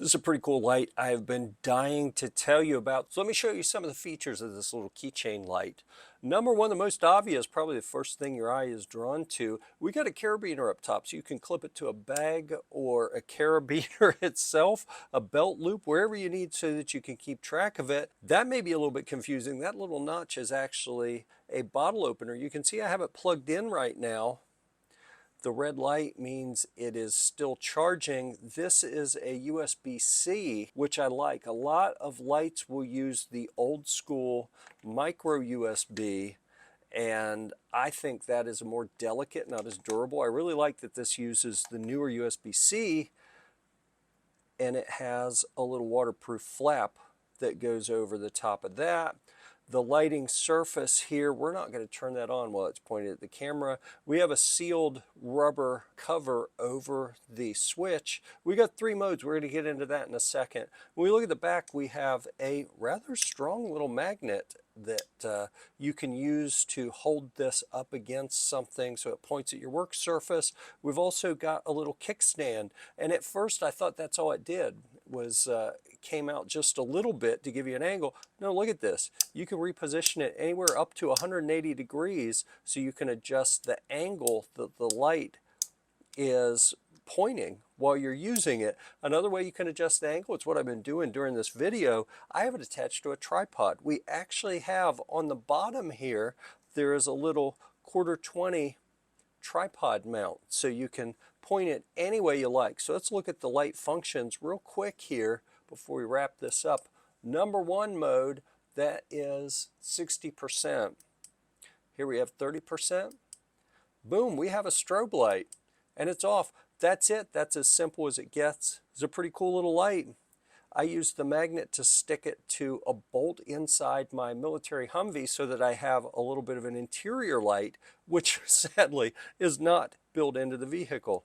This is a pretty cool light I have been dying to tell you about. So let me show you some of the features of this little keychain light. Number one, the most obvious, probably the first thing your eye is drawn to, we got a carabiner up top, so you can clip it to a bag or a carabiner itself, a belt loop, wherever you need so that you can keep track of it. That may be a little bit confusing. That little notch is actually a bottle opener. You can see I have it plugged in right now. The red light means it is still charging. This is a USB-C, which I like. A lot of lights will use the old school micro USB, and I think that is more delicate, not as durable. I really like that this uses the newer USB-C, and it has a little waterproof flap that goes over the top of that. The lighting surface here, we're not going to turn that on while it's pointed at the camera. We have a sealed rubber cover over the switch. We got 3 modes. We're going to get into that in a second. When we look at the back, we have a rather strong little magnet that you can use to hold this up against something so it points at your work surface. We've also got a little kickstand, and at first I thought that's all it did was came out just a little bit to give you an angle. No, look at this. You can reposition it anywhere up to 180 degrees so you can adjust the angle that the light is pointing while you're using it. Another way you can adjust the angle, it's what I've been doing during this video. I have it attached to a tripod. We actually have on the bottom here, there is a little 1/4-20 tripod mount, so you can point it any way you like. So let's look at the light functions real quick here before we wrap this up. Number one mode, that is 60%. Here we have 30%. Boom, we have a strobe light and it's off. That's it. That's as simple as it gets. It's a pretty cool little light. I used the magnet to stick it to a bolt inside my military Humvee so that I have a little bit of an interior light, which sadly is not built into the vehicle.